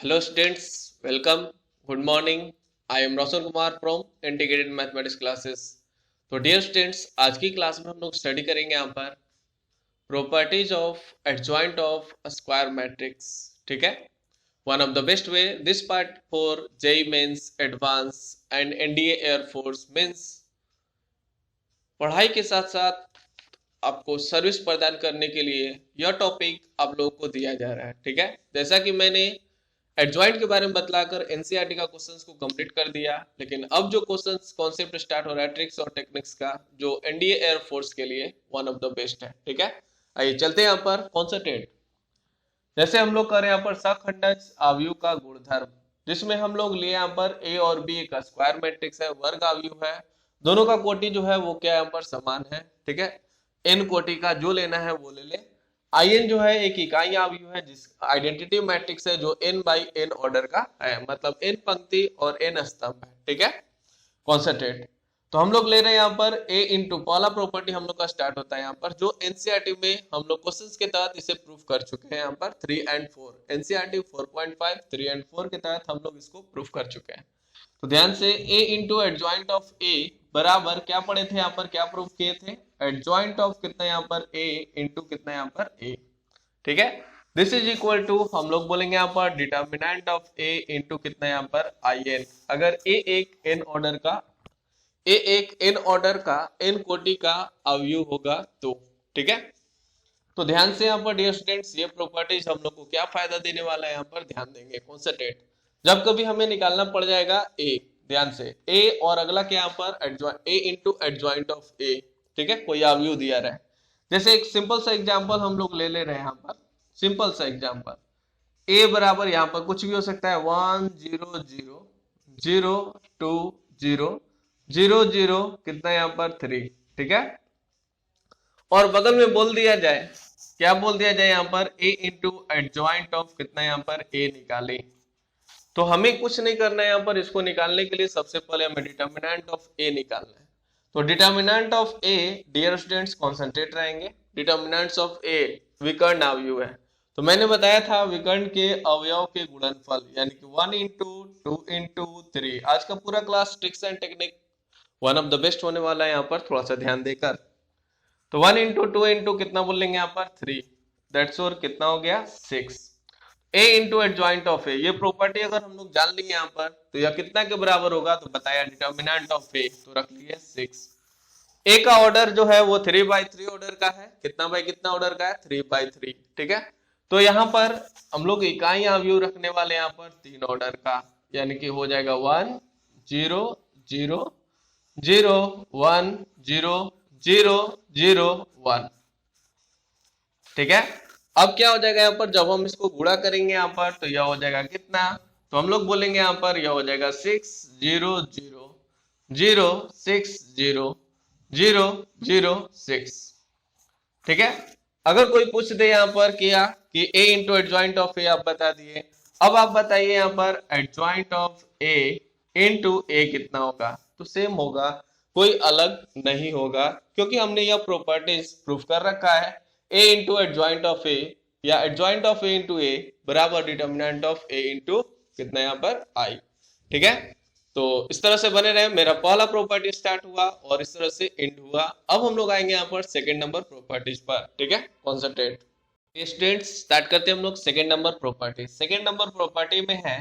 Hello students, welcome. Good morning. I am Roshan Kumar from Integrated Mathematics Classes. तो dear students, आज की class में हम लोग स्टडी करेंगे यहाँ पर properties of adjoint of a square matrix. ठीक है, one of the best way. This part for JEE Mains advance and NDA air force means पढ़ाई के साथ साथ आपको सर्विस प्रदान करने के लिए यह टॉपिक आप लोगों को दिया जा रहा है. ठीक है, जैसा कि मैंने एडजॉइंट के बारे में बतलाकर एनसीईआरटी का क्वेश्चंस को कंप्लीट कर दिया, लेकिन अब जो क्वेश्चंस कॉन्सेप्ट स्टार्ट हो रहा है ट्रिक्स और टेक्निक्स का, जो एनडीए एयरफोर्स के लिए वन ऑफ द बेस्ट है. ठीक है, आइए चलते हैं यहाँ पर. कॉन्सेंट्रेट. जैसे हम लोग कर रहे हैं यहाँ पर सखंडज अवयव का गुणधर्म, जिसमें हम लोग लिए यहाँ पर ए और बी का स्क्वायर मैट्रिक्स है, वर्ग अवयव है, दोनों का कोटि जो है वो क्या यहाँ पर समान है. ठीक है, एन कोटि का जो लेना है वो ले ले. आईएन जो है एक इकाई अवयव है, जिस आइडेंटिटी मैट्रिक्स है जो एन बाई एन ऑर्डर का है, मतलब एन पंक्ति और एन स्तंभ है. ठीक है, कॉन्सेंट्रेट. तो हम लोग ले रहे हैं यहाँ पर ए इंटू पहला प्रॉपर्टी हम लोग का स्टार्ट होता है यहाँ पर, जो एनसीईआरटी में हम लोग क्वेश्चंस के तहत इसे प्रूफ कर चुके हैं यहाँ पर 3 and 4. एनसीईआरटी 4.5 3 and 4 के तहत हम लोग इसको प्रूफ कर चुके हैं. तो ध्यान से ए इंटू एडजॉइंट ऑफ ए बराबर क्या पढ़े थे यहाँ पर, क्या प्रूफ किए थे, एडजॉइंट ऑफ कितना यहाँ पर ए इंटू कितना यहाँ पर ए. ठीक है, दिस इज इक्वल टू हम लोग बोलेंगे यहाँ पर डिटर्मिनेंट ऑफ ए इंटू कितना यहाँ पर आई एन. अगर ए एक एन ऑर्डर का एन कोटि का अवयव होगा तो. ठीक है, तो ध्यान से यहाँ पर डियर स्टूडेंट्स ये प्रॉपर्टीज हम लोग को क्या फायदा देने वाला है यहाँ पर ध्यान देंगे. कॉन्सेंट्रेट. जब कभी हमें निकालना पड़ जाएगा ए, ध्यान से ए और अगला क्या यहाँ पर adjoint A into adjoint of A. ठीक है, कोई अवयव दिया रहा है. जैसे एक सिंपल सा एग्जांपल हम लोग ले रहे हैं यहाँ पर, सिंपल सा एग्जांपल ए बराबर यहाँ पर कुछ भी हो सकता है 1 0 0 0 2 0 0 0 कितना यहाँ पर 3. ठीक है, और बगल में बोल दिया जाए, क्या बोल दिया जाए यहाँ पर ए इंटू एडजॉइंट ऑफ कितना यहाँ पर ए निकाले. तो हमें कुछ नहीं करना है यहाँ पर, इसको निकालने के लिए सबसे पहले हमें डिटर्मिनेंट ऑफ ए निकालना है. तो determinant of A dear students concentrate रहेंगे. डिटर्मिनेंट्स ऑफ ए विकर्ण अवयव है, तो मैंने बताया था विकर्ण के अवयव के गुणनफल यानी कि 1 इंटू 2 इंटू 3. आज का पूरा class tricks and technique one of the best होने वाला है यहाँ पर, थोड़ा सा ध्यान देकर. तो 1 इंटू 2 इंटू कितना बोल लेंगे यहाँ पर 3, दैट्स और कितना हो गया 6. ए इंटू एडजॉइंट ऑफ ए, ये प्रॉपर्टी अगर हम लोग जान लेंगे यहाँ पर तो यह कितना के बराबर होगा, तो बताया डिटर्मिनेंट ऑफ ए, तो रख लिए 6. ए का ऑर्डर जो है वो 3/3 ऑर्डर का है, कितना बाई कितना ऑर्डर का है 3/3. ठीक है, तो यहाँ पर हम लोग इकाई अवयव रखने वाले यहाँ पर 3 ऑर्डर का, यानी कि हो जाएगा 1 0 0 0 1 0 0 0 1. ठीक है, अब क्या हो जाएगा यहाँ पर, जब हम इसको गुणा करेंगे यहाँ पर तो यह हो जाएगा कितना, तो हम लोग बोलेंगे यहाँ पर यह हो जाएगा 6 0 0 0 6 0 0 0 6. ठीक है, अगर कोई पूछ दे यहाँ पर किया कि ए इंटू एडजॉइंट ऑफ ए आप बता दिए, अब आप बताइए यहाँ पर एडजॉइंट ऑफ ए इंटू ए कितना होगा, तो सेम होगा, कोई अलग नहीं होगा, क्योंकि हमने यह प्रॉपर्टीज प्रूफ कर रखा है. ए इंटू एडजॉइंट ऑफ ए या एडजॉइंट ऑफ ए इंटू ए बराबर डिटर्मिनेंट ऑफ ए इंटू कितना यहाँ पर आई. ठीक है, तो इस तरह से बने रहे. मेरा पहला प्रॉपर्टी स्टार्ट हुआ और इस तरह से एंड हुआ. अब हम लोग आएंगे यहाँ पर सेकंड नंबर प्रॉपर्टीज पर. ठीक है, कॉन्सेंट्रेट. स्टूडेंट्स स्टार्ट करते हैं हम लोग second number property. Second number property में है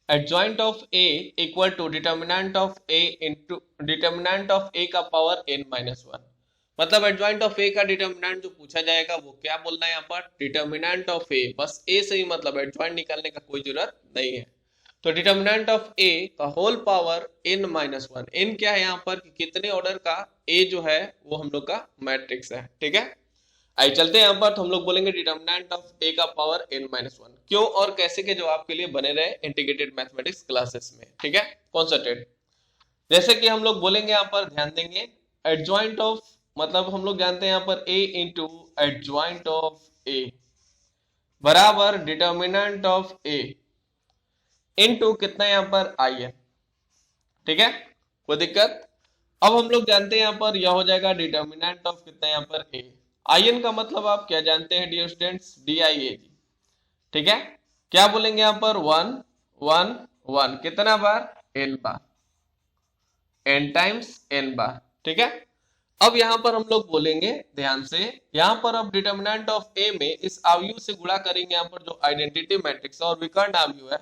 adjoint of A equal to determinant of A into determinant of A का पावर n-1. मतलब एडजॉइंट ऑफ ए का डिटर्मिनेंट जो पूछा जाएगा वो क्या बोलना है यहाँ पर, डिटर्मिनेंट ऑफ ए, बस ए से ही मतलब एडजॉइंट निकालने का कोई जरूरत नहीं है. तो डिटर्मिनेंट ऑफ ए का होल पावर n-1. n क्या है यहाँ पर कि कितने ऑर्डर का ए जो है वो हम लोग का मैट्रिक्स है. ठीक है, आइए चलते हैं यहाँ पर, तो हम लोग बोलेंगे डिटर्मिनेंट ऑफ ए का पावर n-1. क्यों और कैसे के जवाब के लिए बने रहे इंटीग्रेटेड मैथमेटिक्स क्लासेस में. ठीक है, कॉन्सेंट्रेट. जैसे कि हम लोग बोलेंगे यहाँ पर ध्यान देंगे, एडजॉइंट ऑफ मतलब हम लोग जानते हैं यहाँ पर a into adjoint of a बराबर डिटर्मिनेंट ऑफ a इंटू कितना यहाँ पर आई है. ठीक है, कोई दिक्कत. अब हम लोग जानते हैं यहाँ पर यह हो जाएगा डिटर्मिनेंट ऑफ कितना यहाँ पर a. आई एन का मतलब आप क्या जानते हैं डियर स्टूडेंट्स, DIAG. ठीक है, क्या बोलेंगे यहाँ पर 1 1 1 कितना बार, n बार, n टाइम्स n बार, ठीक है। अब यहाँ पर हम लोग बोलेंगे ध्यान से, यहाँ पर अब डिटर्मिनेंट ऑफ ए में इस अवयव से गुणा करेंगे, यहाँ पर जो आइडेंटिटी मैट्रिक्स और विकर्ण अवयव है,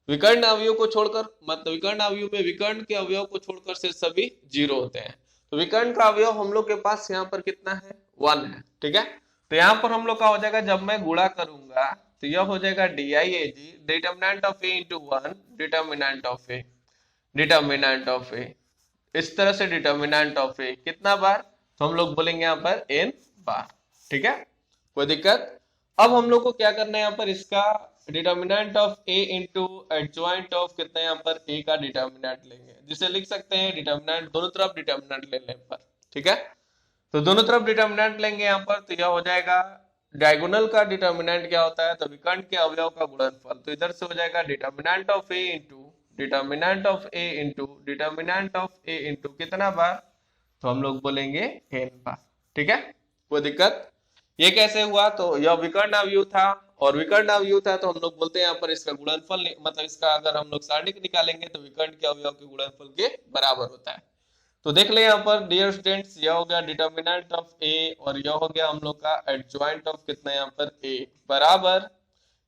विकर्ण अवयव को छोड़कर, मतलब विकर्ण अवयव में विकर्ण के अवयव को छोड़कर से सभी 0 होते हैं। तो विकर्ण का अवयव हम लोग के पास यहाँ पर कितना है, 1 है, ठीक है। तो यहाँ पर हम लोग का हो जाएगा, जब मैं गुणा करूंगा तो यह हो जाएगा DIAG, determinant of A into 1, determinant of A, determinant of A, इस तरह से डिटर्मिनेंट ऑफ ए कितना बार, तो हम लोग बोलेंगे यहाँ पर n बार, ठीक है, कोई दिक्कत। अब हम लोग को क्या करना है यहाँ पर, इसका determinant of a into adjoint of कितना है यहाँ पर a का डिटर्मिनेंट लेंगे, जिसे लिख सकते हैं डिटर्मिनेंट, दोनों तरफ डिटर्मिनेंट लेने पर, ठीक है। तो दोनों तरफ डिटर्मिनेंट लेंगे यहाँ पर, तो यह हो जाएगा डायगोनल का डिटर्मिनेंट क्या होता है, तो विकर्ण के अवयव का गुणनफल, तो इधर से हो जाएगा determinant of a into determinant of a into determinant of a into कितना बार, तो हम लोग बोलेंगे n बार, ठीक है, कोई दिक्कत। ये कैसे हुआ, तो यह विकर्ण अवयव था और विकर्ण अवयव था, तो हम लोग बोलते हैं यहाँ पर इसका गुणनफल, मतलब इसका अगर हम लोग सारणिक निकालेंगे तो विकर्ण के अवयव के गुणनफल के बराबर होता है। तो देख ले यहाँ पर डियर स्टूडेंट्स, यह हो गया डिटर्मिनेंट ऑफ a और यह हो गया हम लोग का एडजॉइंट ऑफ कितना यहाँ पर a बराबर,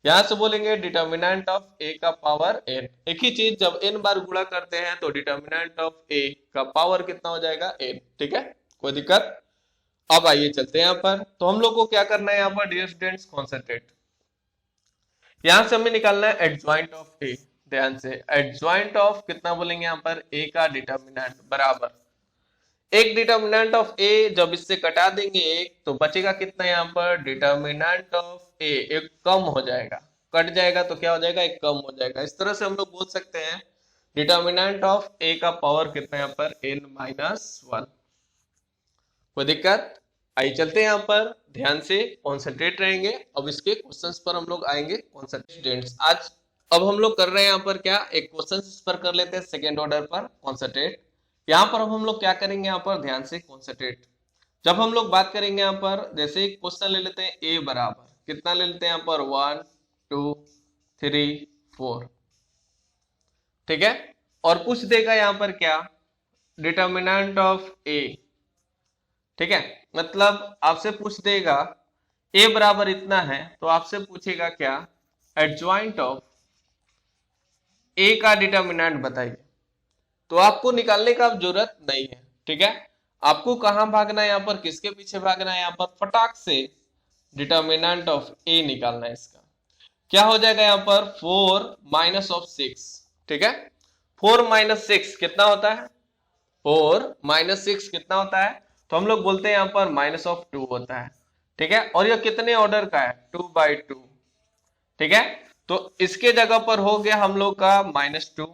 यहां से बोलेंगे डिटर्मिनेंट ऑफ a का पावर n, एक ही चीज जब n बार गुणा करते हैं तो डिटर्मिनेंट ऑफ a का पावर कितना हो जाएगा, n, ठीक है, कोई दिक्कत। अब आइए चलते हैं यहाँ पर, तो हम लोग को क्या करना है यहाँ पर डियर स्टूडेंट्स, कॉन्सेंट्रेट, यहां से हमें निकालना है एडजॉइंट ऑफ a, ध्यान से एडजॉइंट ऑफ कितना बोलेंगे यहाँ पर, a का डिटर्मिनेंट बराबर, एक डिटर्मिनेंट ऑफ a जब इससे कटा देंगे एक, तो बचेगा कितना यहाँ पर, डिटर्मिनेंट ऑफ a एक कम हो जाएगा, कट जाएगा तो क्या हो जाएगा, एक कम हो जाएगा। इस तरह से हम लोग बोल सकते हैं डिटर्मिनेंट ऑफ a का पावर कितना यहाँ पर, n-1, कोई दिक्कत। आइए चलते हैं यहाँ पर, ध्यान से कॉन्सेंट्रेट रहेंगे, अब इसके क्वेश्चंस पर हम लोग आएंगे कॉन्सेंट्रेट आज। अब हम लोग कर रहे हैं यहाँ पर क्या, एक क्वेश्चन इस पर कर लेते हैं सेकेंड ऑर्डर पर कॉन्सेंट्रेट। यहाँ पर अब हम लोग क्या करेंगे यहाँ पर, ध्यान से कॉन्सेंट्रेट, जब हम लोग बात करेंगे यहाँ पर, जैसे एक क्वेश्चन ले लेते हैं a बराबर कितना ले लेते हैं यहाँ पर 1 2 3 4, ठीक है, और पूछ देगा यहाँ पर क्या, डिटर्मिनेंट ऑफ a, ठीक है, मतलब आपसे पूछ देगा a बराबर इतना है, तो आपसे पूछेगा क्या, एडजॉइंट ऑफ a का डिटर्मिनेंट बताइए, तो आपको निकालने का जरूरत नहीं है, ठीक है, आपको कहां भागना है यहाँ पर, किसके पीछे भागना है यहाँ पर, फटाक से डिटर्मिनेंट ऑफ a निकालना है। इसका क्या हो जाएगा यहाँ पर, 4 माइनस ऑफ 6, ठीक है, 4 माइनस 6 कितना होता है, 4 माइनस 6 कितना होता है, तो हम लोग बोलते हैं यहाँ पर माइनस ऑफ 2 होता है, ठीक है, और यह कितने ऑर्डर का है, 2/2, ठीक है, तो इसके जगह पर हो गया हम लोग का -2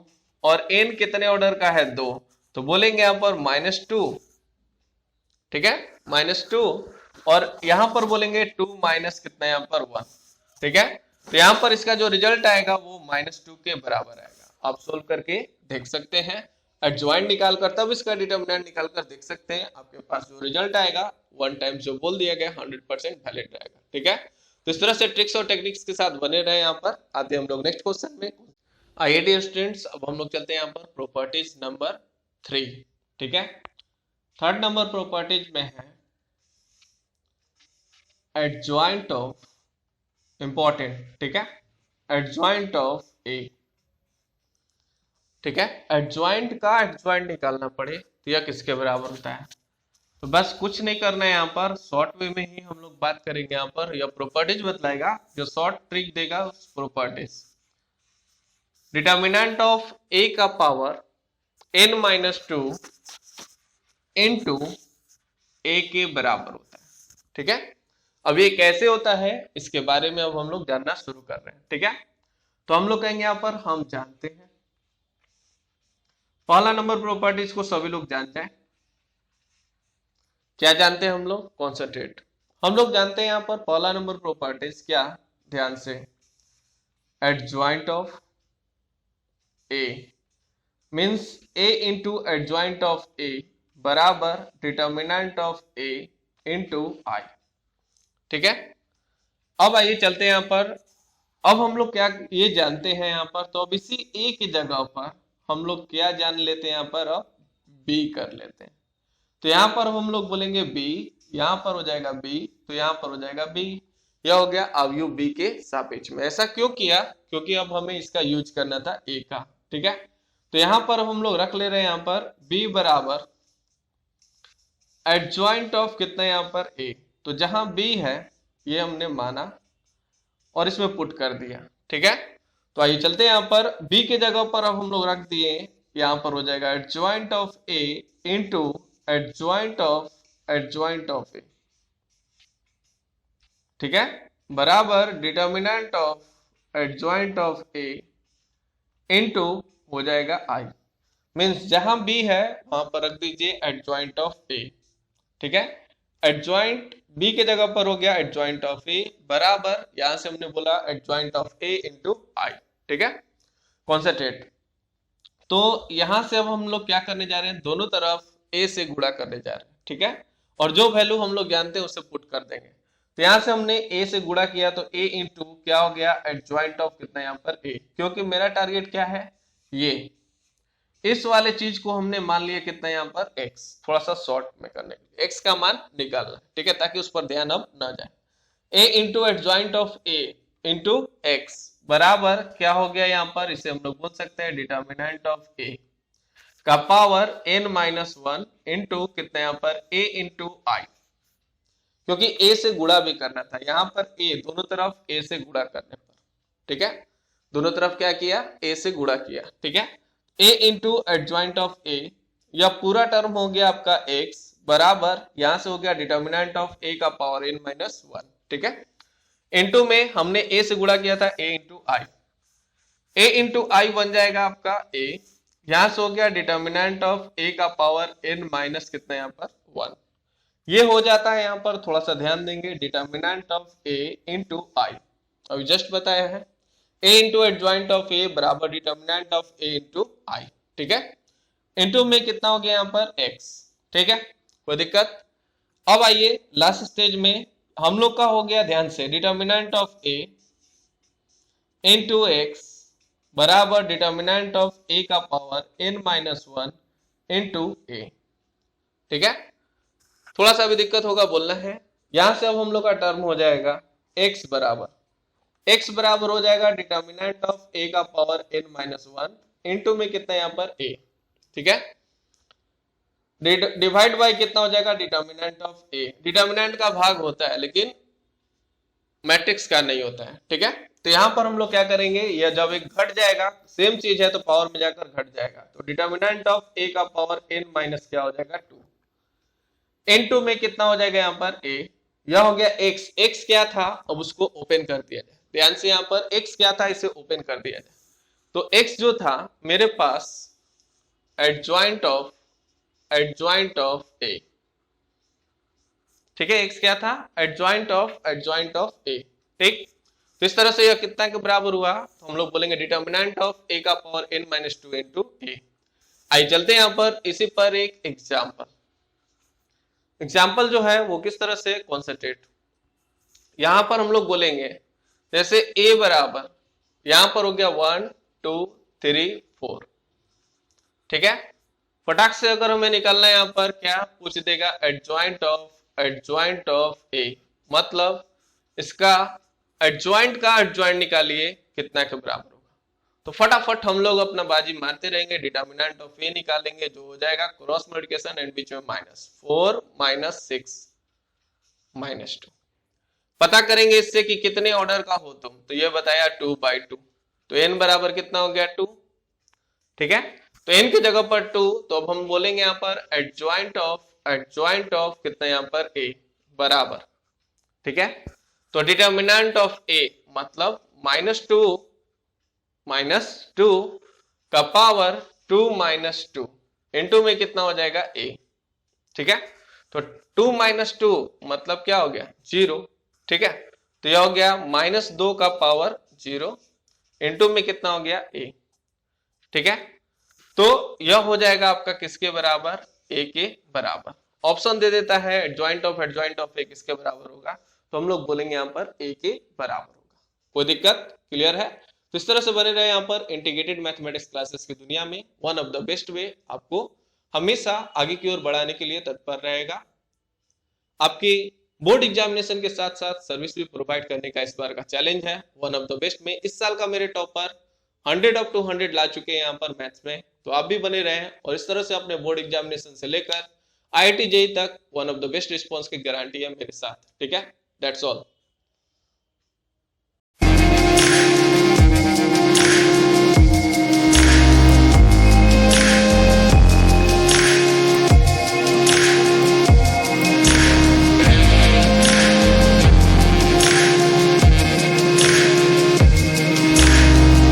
और n कितने ऑर्डर का है, 2, तो बोलेंगे यहाँ पर -2, ठीक है, -2, और यहां पर बोलेंगे 2 माइनस कितना यहाँ पर 1, ठीक है, तो यहाँ पर इसका जो रिजल्ट आएगा वो -2 के बराबर आएगा। आप सोल्व करके देख सकते हैं, एडजॉइंट निकाल कर तब इसका डिटर्मिनेंट निकाल कर देख सकते हैं, आपके पास जो रिजल्ट आएगा 1 टाइम जो बोल दिया गया 100% वैलिड रहेगा, ठीक है। तो इस तरह से ट्रिक्स और टेक्निक्स के साथ बने रहे। यहाँ पर आते हैं हम लोग नेक्स्ट क्वेश्चन में। आइए डियर स्टूडेंट्स, अब हम लोग चलते हैं यहाँ पर प्रॉपर्टीज नंबर 3, ठीक है। थर्ड नंबर प्रॉपर्टीज में है एडजॉइंट ऑफ, इंपॉर्टेंट, ठीक है, एडजॉइंट ऑफ ए, ठीक है, एडजॉइंट का एडजॉइंट निकालना पड़े तो यह किसके बराबर होता है, तो बस कुछ नहीं करना है, यहाँ पर शॉर्ट वे में ही हम लोग बात करेंगे। यहाँ पर यह प्रॉपर्टीज बतलाएगा, जो शॉर्ट ट्रिक देगा उस प्रॉपर्टीज, डिटर्मिनेंट ऑफ ए का पावर n-2 इनटू ए के बराबर होता है, ठीक है। अब ये कैसे होता है इसके बारे में अब हम लोग जानना शुरू कर रहे हैं, ठीक है। तो हम लोग कहेंगे यहाँ पर हम जानते हैं, पहला नंबर प्रॉपर्टीज को सभी लोग जानते हैं, क्या जानते हैं हम लोग, कॉन्सेंट्रेट, हम लोग जानते हैं यहाँ पर पहला नंबर प्रॉपर्टीज क्या, ध्यान से, adjoint of A means A into adjoint of A बराबर determinant of A into I, ठीक है। अब आइए चलते हैं यहाँ पर, अब हम लोग क्या ये जानते हैं यहाँ पर, तो अब इसी ए की जगह पर हम लोग क्या जान लेते हैं यहाँ पर, अब बी कर लेते हैं। तो यहाँ पर हम लोग बोलेंगे बी, यहाँ पर हो जाएगा बी, तो यहाँ पर हो जाएगा बी। यह हो गया अवयव बी के सापेक्ष में। ऐसा क्यों किया, क्योंकि अब हमें इसका यूज करना था ए का, ठीक है। तो यहाँ पर हम लोग रख ले रहे हैं यहाँ पर बी बराबर एडजॉइंट ऑफ कितना यहाँ पर ए। तो जहां बी है ये हमने माना और इसमें पुट कर दिया, ठीक है। तो आइए चलते हैं यहाँ पर बी के जगह पर अब हम लोग रख दिए, यहाँ पर हो जाएगा adjoint of A into adjoint of A, ठीक है, बराबर determinant of adjoint of A into हो जाएगा आई। मीन्स जहां बी है वहां पर रख दीजिए एडजॉइंट ऑफ ए, ठीक है। एडजॉइंट बी के जगह पर हो गया एडजॉइंट ऑफ ए बराबर, यहां से हमने बोला adjoint of A into I, ठीक है, कॉन्सेंट्रेट। तो यहां से अब हम लोग क्या करने जा रहे हैं, दोनों तरफ ए से गुणा करने जा रहे हैं, ठीक है। और जो वैल्यू हम लोग जानते हैं उसे पुट कर देंगे। तो यहां से हमने ए से गुणा किया तो ए इंटू क्या हो गया एडजॉइंट ऑफ कितना यहाँ पर ए, क्योंकि मेरा टारगेट क्या है, ये इस वाले चीज को हमने मान लिया कितना यहाँ पर x, थोड़ा सा शॉर्ट में करने के लिए x का मान निकालना, ठीक है, ताकि उस पर ध्यान अब ना जाए। a into adjoint of a into x बराबर क्या हो गया यहाँ पर, इसे हम लोग बोल सकते हैं डिटर्मिनेंट ऑफ a का पावर n-1 इंटू कितना यहाँ पर a इंटू आई, क्योंकि a से गुणा भी करना था यहाँ पर a दोनों तरफ a से गुणा करने पर, ठीक है, दोनों तरफ क्या किया a से गुणा किया, ठीक है। a into adjoint of a, यह पूरा टर्म हो गया आपका x बराबर, यहां से हो गया डिटर्मिनेंट ऑफ a का पावर n-1, ठीक है। इंटू में हमने a से गुणा किया था a into I, a into I बन जाएगा आपका a, यहां से हो गया डिटर्मिनेंट ऑफ a का पावर n माइनस कितना यहाँ पर 1। ये हो जाता है यहाँ पर, थोड़ा सा ध्यान देंगे, डिटर्मिनेंट ऑफ a इंटू आई, अभी जस्ट बताया है a into adjoint of a बराबर determinant of a into I, ठीक है। इंटू में कितना हो गया यहाँ पर x, ठीक है, कोई दिक्कत। अब आइए लास्ट स्टेज में हम लोग का हो गया, ध्यान से, determinant of a into x बराबर डिटर्मिनेंट ऑफ a का पावर n-1 इंटू a, ठीक है। थोड़ा सा भी दिक्कत होगा बोलना है। यहां से अब हम लोग का टर्म हो जाएगा x बराबर हो जाएगा डिटर्मिनेंट ऑफ a का पावर n-1 इंटू में कितना यहाँ पर a, ठीक है, डिवाइड बाय कितना हो जाएगा डिटर्मिनेंट ऑफ a। डिटर्मिनेंट का भाग होता है लेकिन मैट्रिक्स का नहीं होता है, ठीक है। तो यहाँ पर हम लोग क्या करेंगे, यह जब एक घट जाएगा, सेम चीज है तो पावर में जाकर घट जाएगा, तो डिटर्मिनेंट ऑफ a का पावर n माइनस क्या हो जाएगा 2 इंटू में कितना हो जाएगा यहाँ पर a, यह हो गया x क्या था, अब उसको ओपन कर दिया जाए, ध्यान से, यहाँ पर x क्या था इसे ओपन कर दिया जाए। तो x जो था मेरे पास एडजॉइंट ऑफ a, ठीक है, x क्या था एडजॉइंट ऑफ a, ठीक। तो इस तरह से यह कितना के बराबर हुआ, तो हम लोग बोलेंगे डिटर्मिनेंट ऑफ a का पावर n-2 इंटू a। आइए चलते हैं यहाँ पर इसी पर एक एग्जाम्पल जो है वो किस तरह से, कॉन्सेंट्रेट। यहां पर हम लोग बोलेंगे जैसे a बराबर, यहां पर हो गया 1 2 3 4, ठीक है। फटाक से अगर हमें निकालना है, यहां पर क्या पूछ देगा एडजॉइंट ऑफ a, मतलब इसका एडजॉइंट का एडजॉइंट निकालिए कितना के बराबर होगा। तो फटाफट हम लोग अपना बाजी मारते रहेंगे, डिटर्मिनेंट ऑफ a निकालेंगे जो हो जाएगा क्रॉस मल्टीप्लिकेशन एंड बीच में -4 -6 -2। पता करेंगे इससे कि कितने ऑर्डर का हो तुम, तो ये बताया 2/2, तो n बराबर कितना हो गया 2, ठीक है। तो n की जगह पर 2, तो अब हम बोलेंगे यहाँ पर एडजॉइंट ऑफ कितना यहाँ पर a बराबर, ठीक है। तो डिटर्मिनेंट ऑफ a मतलब -2 का पावर 2 -2 इंटू में कितना हो जाएगा a, ठीक है। तो 2 -2 मतलब क्या हो गया 0, ठीक है। तो यह हो गया -2 का पावर 0 इंटू में कितना हो गया a, ठीक है। तो यह हो जाएगा आपका किसके बराबर, a के बराबर। ऑप्शन दे देता है एडजॉइंट ऑफ a किसके बराबर होगा, तो हम लोग बोलेंगे यहाँ पर a के बराबर होगा, कोई दिक्कत। क्लियर है? तो इस तरह से बने रहे यहाँ पर इंटीग्रेटेड मैथमेटिक्स क्लासेस की दुनिया में। वन ऑफ द बेस्ट वे आपको हमेशा आगे की ओर बढ़ाने के लिए तत्पर रहेगा। आपकी बोर्ड एग्जामिनेशन के साथ साथ सर्विस भी प्रोवाइड करने का इस बार का चैलेंज है। वन ऑफ द बेस्ट में इस साल का मेरे टॉपर 100 ऑफ 200 ला चुके हैं यहाँ पर मैथ्स में, तो आप भी बने रहें और इस तरह से अपने बोर्ड एग्जामिनेशन से लेकर IIT JEE तक one of the best response की गारंटी है मेरे साथ। ठीक है, दैट्स ऑल।